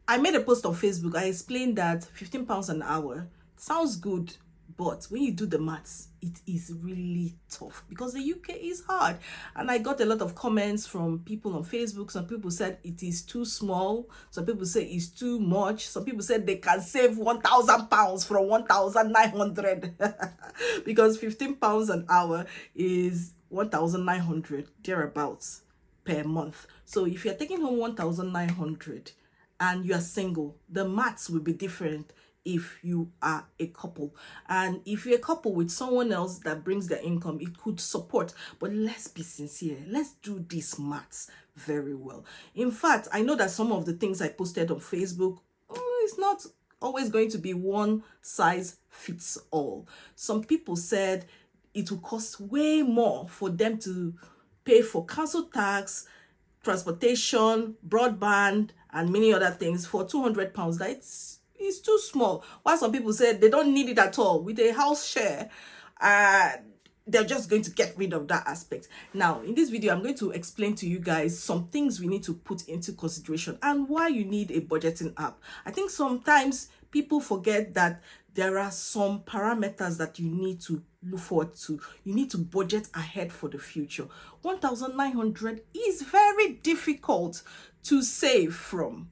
I made a post on Facebook. I explained that £15 an hour sounds good, but when you do the maths, it is really tough because the UK is hard. And I got a lot of comments from people on Facebook. Some people said it is too small. Some people say it's too much. Some people said they can save £1,000 from 1,900 because £15 an hour is 1,900 thereabouts per month. So if you're taking home 1,900 and you are single, the maths will be different if you are a couple. And if you're a couple with someone else that brings their income, it could support. But let's be sincere, let's do this maths very well. In fact, I know that some of the things I posted on Facebook, it's not always going to be one size fits all. Some people said it will cost way more for them to pay for council tax, transportation, broadband, and many other things for £200. That it's too small. While some people said they don't need it at all. With a house share, they're just going to get rid of that aspect. Now, in this video, I'm going to explain to you guys some things we need to put into consideration and why you need a budgeting app. I think sometimes people forget that there are some parameters that you need to look forward to. You need to budget ahead for the future. 1,900 is very difficult to save from.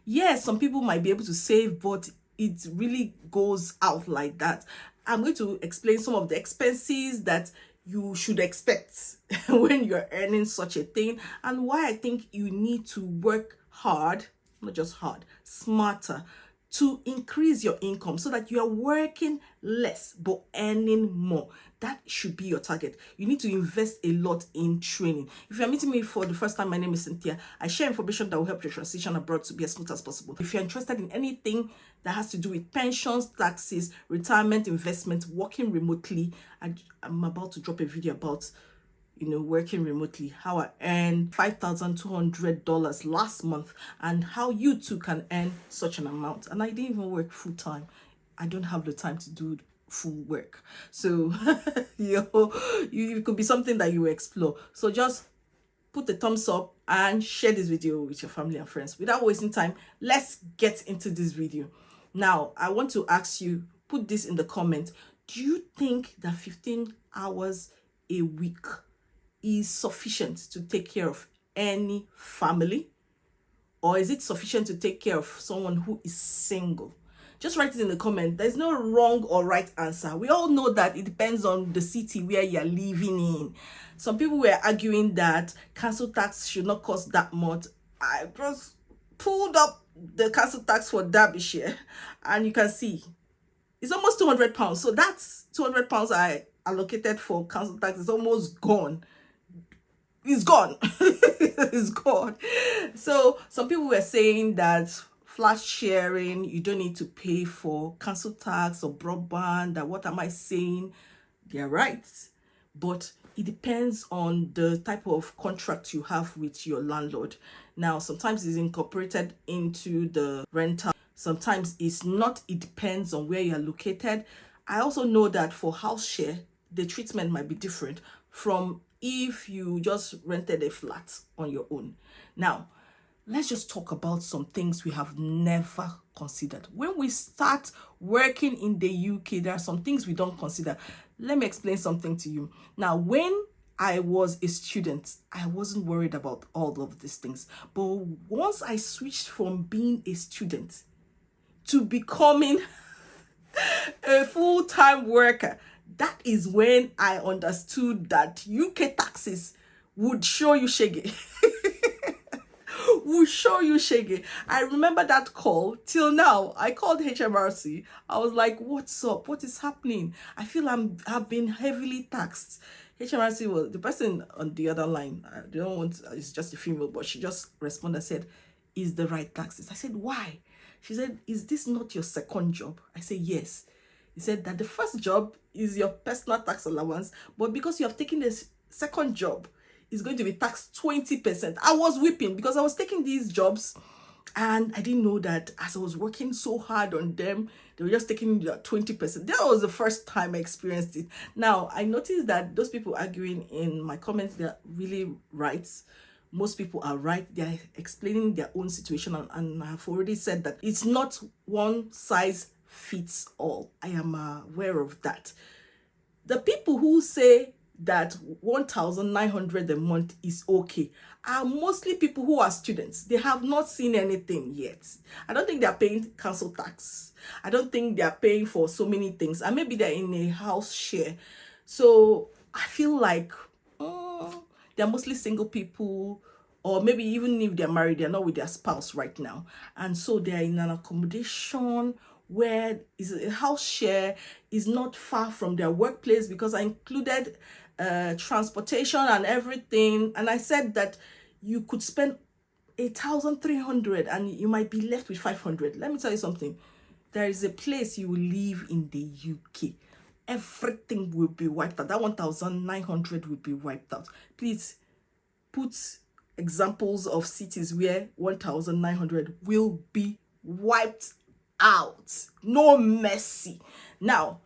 Yes, some people might be able to save, but it really goes out like that. I'm going to explain some of the expenses that you should expect when you're earning such a thing and why I think you need to work hard, not just hard, smarter, to increase your income so that you are working less but earning more. That should be your target. You need to invest a lot in training. If you're meeting me for the first time, my name is Cynthia. I share information that will help your transition abroad to be as smooth as possible. If you're interested in anything that has to do with pensions, taxes, retirement, investment, working remotely, I'm about to drop a video about working remotely, how I earned $5,200 last month and how you too can earn such an amount. And I didn't even work full time. I don't have the time to do full work. So it could be something that you explore. So just put a thumbs up and share this video with your family and friends. Without wasting time, let's get into this video. Now, I want to ask you, put this in the comment. Do you think that 15 hours a week is sufficient to take care of any family? Or is it sufficient to take care of someone who is single? Just write it in the comment. There's no wrong or right answer. We all know that it depends on the city where you're living in. Some people were arguing that council tax should not cost that much. I just pulled up the council tax for Derbyshire and you can see it's almost £200. So that's £200 I allocated for council tax is almost gone. It's gone. It's gone. So some people were saying that flat sharing, you don't need to pay for council tax or broadband. That what am I saying? They're right. But it depends on the type of contract you have with your landlord. Now, sometimes it's incorporated into the rental. Sometimes it's not. It depends on where you're located. I also know that for house share, the treatment might be different from if you just rented a flat on your own. Now, let's just talk about some things we have never considered. When we start working in the UK, there are some things we don't consider. Let me explain something to you. Now, when I was a student, I wasn't worried about all of these things. But once I switched from being a student to becoming a full-time worker, that is when I understood that UK taxes would show you shaggy. Would show you shaggy. I remember that call till now. I called HMRC. I was like, what's up? What is happening? I feel I've been heavily taxed. HMRC was the person on the other line. I don't want, it's just a female, but she just responded, said, is the right taxes? I said, why? She said, is this not your second job? I said, yes. He said that the first job is your personal tax allowance, but because you have taken this second job, it's going to be taxed 20%. I was weeping because I was taking these jobs and I didn't know that as I was working so hard on them, they were just taking 20%. That was the first time I experienced it. Now, I noticed that those people arguing in my comments, they're really right. most people are right. They're explaining their own situation, and I've already said that it's not one size fits all. I am aware of that. The people who say that 1,900 a month is okay are mostly people who are students. They have not seen anything yet. I don't think they're paying council tax. I don't think they're paying for so many things, and maybe they're in a house share. So I feel like they're mostly single people, or maybe even if they're married, they're not with their spouse right now, and so they're in an accommodation where is a house share, is not far from their workplace, because I included transportation and everything, and I said that you could spend 8,300 and you might be left with 500. Let me tell you something. There is a place you will live in the UK, everything will be wiped out. That 1,900 will be wiped out. Please put examples of cities where 1,900 will be wiped out. No mercy. Now,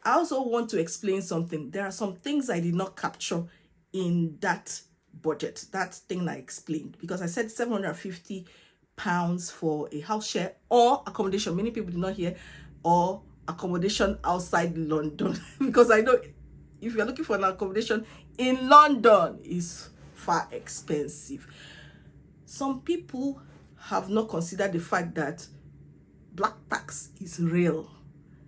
I also want to explain something. There are some things I did not capture in that budget, that thing I explained, because I said 750 pounds for a house share or accommodation. Many people did not hear or accommodation outside London because I know if you're looking for an accommodation in London, is far expensive. Some people have not considered the fact that black tax is real.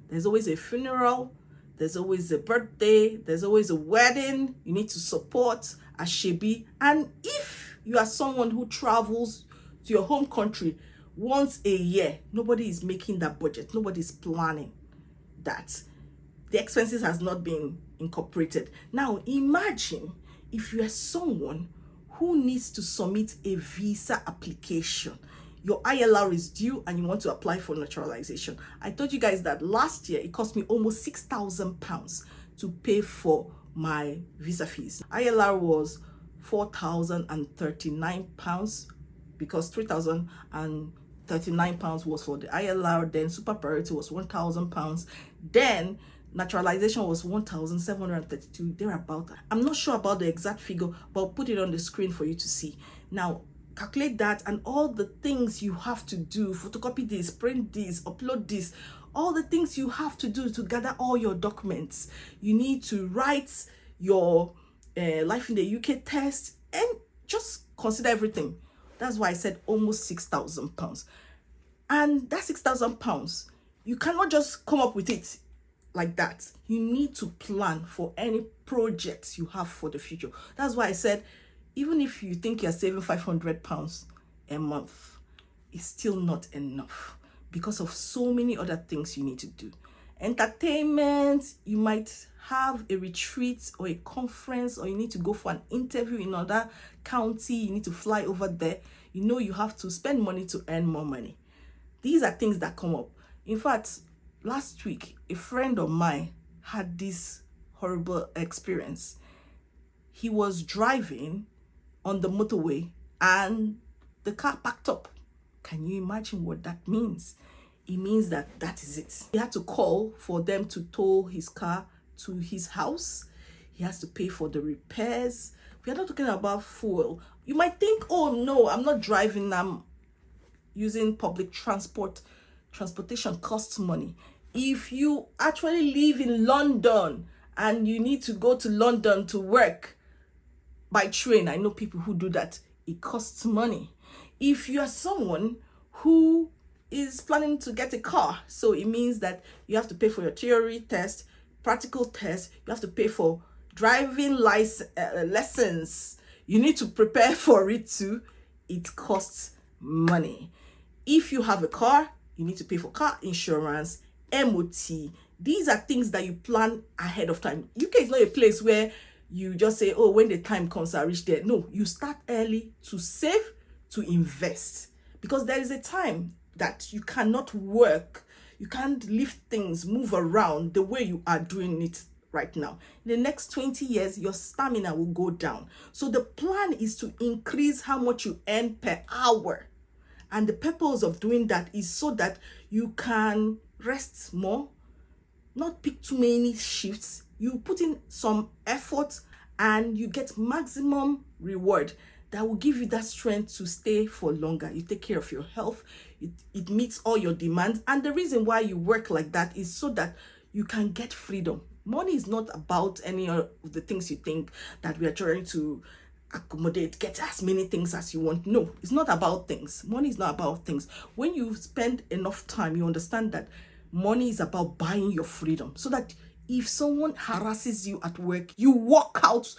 There's always a funeral, there's always a birthday, there's always a wedding. You need to support a shebi. And if you are someone who travels to your home country once a year, nobody is making that budget. Nobody is planning that. The expenses has not been incorporated. Now, imagine if you are someone who needs to submit a visa application. Your ILR is due and you want to apply for naturalization. I told you guys that last year it cost me almost £6,000 to pay for my visa fees. ILR was £4,039 because £3,039 was for the ILR. Then super priority was £1,000. Then naturalization was 1,732, thereabout. I'm not sure about the exact figure, but I'll put it on the screen for you to see. Now, calculate that and all the things you have to do, photocopy this, print this, upload this, all the things you have to do to gather all your documents. You need to write your life in the UK test, and just consider everything. That's why I said almost £6,000. And that £6,000, you cannot just come up with it like that. You need to plan for any projects you have for the future. That's why I said, even if you think you're saving £500 a month, it's still not enough because of so many other things you need to do. Entertainment, you might have a retreat or a conference, or you need to go for an interview in another county. You need to fly over there. You know you have to spend money to earn more money. These are things that come up. In fact, last week, a friend of mine had this horrible experience. He was driving on the motorway and the car packed up. Can you imagine what that means? It means that is it. He had to call for them to tow his car to his house. He has to pay for the repairs. We are not talking about fuel. You might think, oh no, I'm not driving, I'm using public transportation costs money. If you actually live in London and you need to go to London to work by train, I know people who do that, it costs money. If you are someone who is planning to get a car, so it means that you have to pay for your theory test, practical test, you have to pay for driving lessons, you need to prepare for it too. It costs money. If you have a car, you need to pay for car insurance, MOT. These are things that you plan ahead of time. UK is not a place where you just say, oh, when the time comes, I'll reach there. No, you start early to save, to invest, because there is a time that you cannot work, you can't lift things, move around the way you are doing it right now. In the next 20 years, your stamina will go down. So the plan is to increase how much you earn per hour. And the purpose of doing that is so that you can rest more, not pick too many shifts. You put in some effort and you get maximum reward. that will give you that strength to stay for longer. You take care of your health, it meets all your demands. And the reason why you work like that is so that you can get freedom. Money is not about any of the things you think that we are trying to accommodate, get as many things as you want. No, it's not about things. Money is not about things. When you spend enough time, you understand that money is about buying your freedom, so that if someone harasses you at work, you walk out.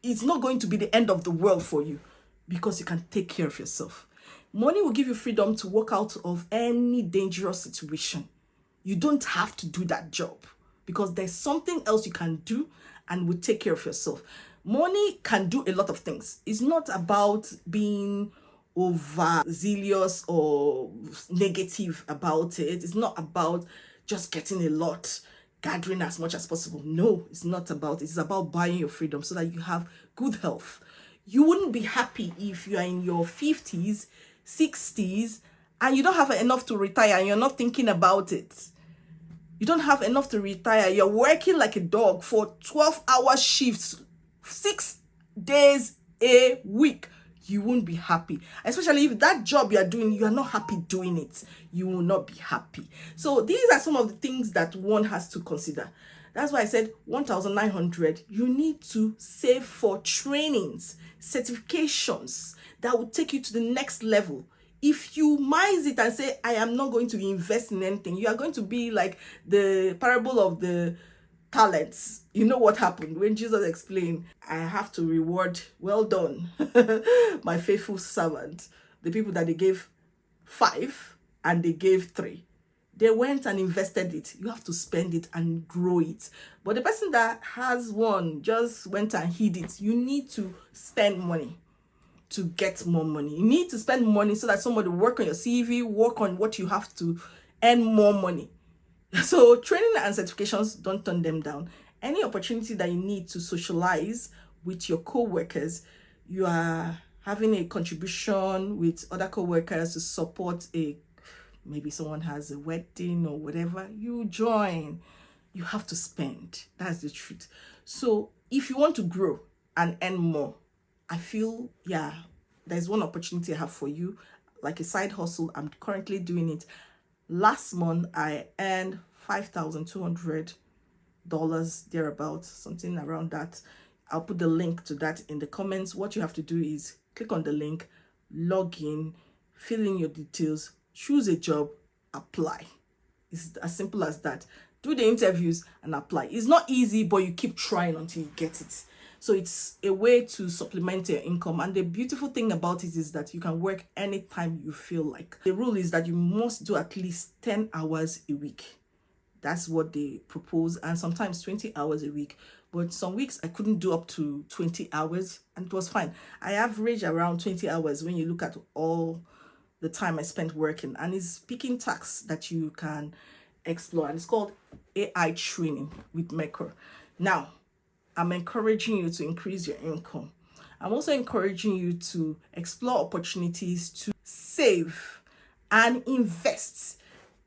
It's not going to be the end of the world for you, because you can take care of yourself. Money will give you freedom to walk out of any dangerous situation. You don't have to do that job, because there's something else you can do and will take care of yourself. Money can do a lot of things. It's not about being overzealous or negative about it. It's not about just getting a lot, gathering as much as possible. No, it's not about it. It's about buying your freedom so that you have good health. You wouldn't be happy if you are in your 50s, 60s, and you don't have enough to retire and you're not thinking about it. You don't have enough to retire. You're working like a dog for 12-hour shifts, 6 days a week. You won't be happy. Especially if that job you are doing, you are not happy doing it. You will not be happy. So these are some of the things that one has to consider. That's why I said 1,900. You need to save for trainings, certifications that will take you to the next level. If you mize it and say, I am not going to invest in anything, you are going to be like the parable of the talents. You know what happened when Jesus explained, I have to reward, well done, my faithful servant. The people that they gave 5 and they gave 3. They went and invested it. You have to spend it and grow it. But the person that has 1 just went and hid it. You need to spend money to get more money. You need to spend money so that somebody work on your CV, work on what you have to earn more money. So training and certifications, don't turn them down. Any opportunity that you need to socialize with your co-workers, you are having a contribution with other co-workers to support maybe someone has a wedding or whatever, you join. You have to spend. That's the truth. So if you want to grow and earn more, I feel, there's one opportunity I have for you, like a side hustle. I'm currently doing it. Last month, I earned $5,200, thereabouts, something around that. I'll put the link to that in the comments. What you have to do is click on the link, log in, fill in your details, choose a job, apply. It's as simple as that. Do the interviews and apply. It's not easy, but you keep trying until you get it. So it's a way to supplement your income. And the beautiful thing about it is that you can work anytime you feel like. The rule is that you must do at least 10 hours a week. That's what they propose. And sometimes 20 hours a week. But some weeks I couldn't do up to 20 hours and it was fine. I average around 20 hours when you look at all the time I spent working. And it's picking tasks that you can explore. And it's called AI training with Mecca. Now, I'm encouraging you to increase your income. I'm also encouraging you to explore opportunities to save and invest,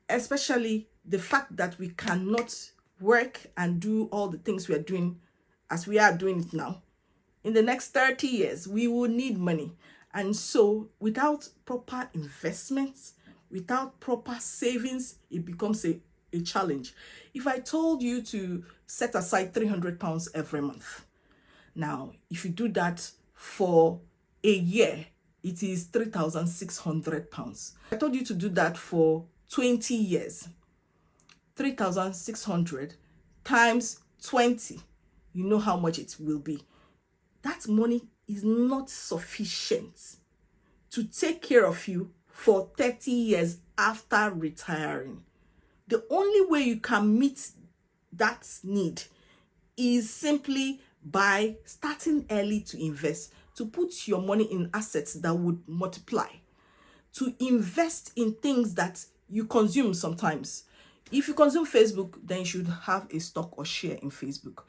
especially the fact that we cannot work and do all the things we are doing as we are doing it now. In the next 30 years, we will need money. And so without proper investments, without proper savings, it becomes a challenge. If I told you to set aside £300 every month, now if you do that for a year, it is £3,600. I told you to do that for 20 years, 3,600 times 20, you know how much it will be. That money is not sufficient to take care of you for 30 years after retiring. The only way you can meet that need is simply by starting early to invest, to put your money in assets that would multiply, to invest in things that you consume sometimes. If you consume Facebook, then you should have a stock or share in Facebook.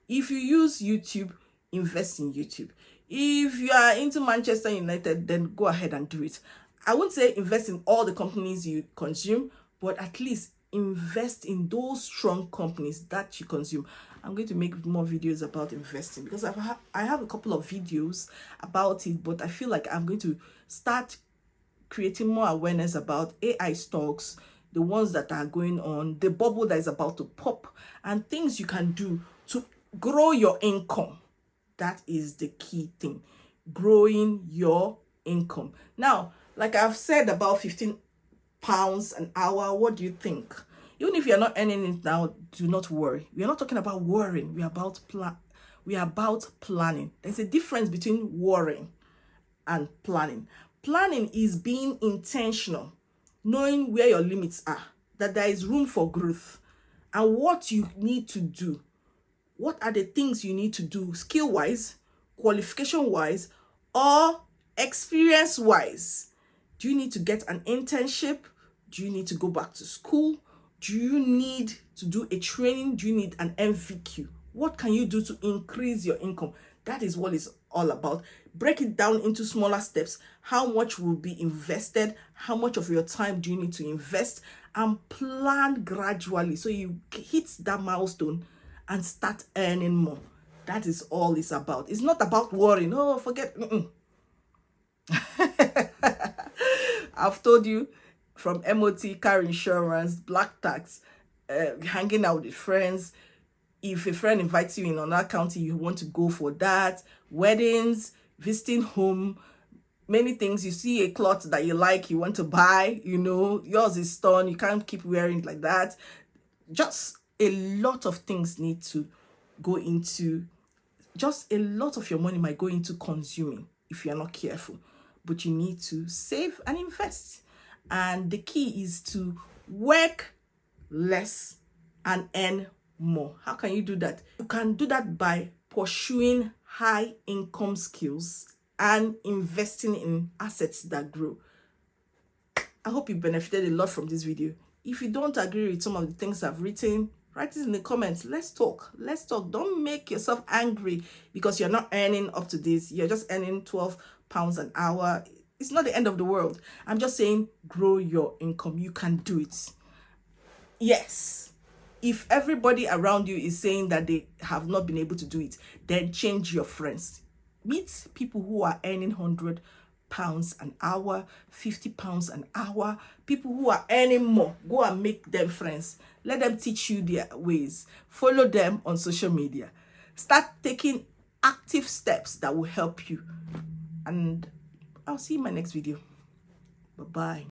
If you use YouTube, invest in YouTube. If you are into Manchester United, then go ahead and do it. I wouldn't say invest in all the companies you consume, but at least invest in those strong companies that you consume. I'm going to make more videos about investing because I have a couple of videos about it, but I feel like I'm going to start creating more awareness about AI stocks, the ones that are going on, the bubble that is about to pop, and things you can do to grow your income. That is the key thing, growing your income. Now, like I've said about 15 pounds an hour, what do you think? Even if you're not earning it now, do not worry. We are not talking about worrying. We are about planning. There's a difference between worrying and planning. Planning is being intentional, knowing where your limits are, that there is room for growth, and what you need to do. What are the things you need to do skill-wise, qualification-wise, or experience-wise? Do you need to get an internship? Do you need to go back to school? Do you need to do a training? Do you need an MVQ? What can you do to increase your income? That is what it's all about. Break it down into smaller steps. How much will be invested? How much of your time do you need to invest? And plan gradually so you hit that milestone and start earning more. That is all it's about. It's not about worrying. Oh, forget. I've told you, from MOT, car insurance, black tax, hanging out with friends. If a friend invites you in another county, you want to go for that. Weddings, visiting home, many things. You see a cloth that you like, you want to buy, yours is torn, you can't keep wearing it like that. Just a lot of things need to go into, just a lot of your money might go into consuming if you're not careful. But you need to save and invest. And the key is to work less and earn more. How can you do that? You can do that by pursuing high income skills and investing in assets that grow. I hope you benefited a lot from this video. If you don't agree with some of the things I've written, write it in the comments. Let's talk. Don't make yourself angry because you're not earning up to this. You're just earning 12 pounds an hour. It's not the end of the world. I'm just saying, grow your income. You can do it. Yes. If everybody around you is saying that they have not been able to do it, then change your friends. Meet people who are earning £100 an hour, £50 an hour, people who are earning more. Go and make them friends. Let them teach you their ways. Follow them on social media. Start taking active steps that will help you. And I'll see you in my next video. Bye-bye.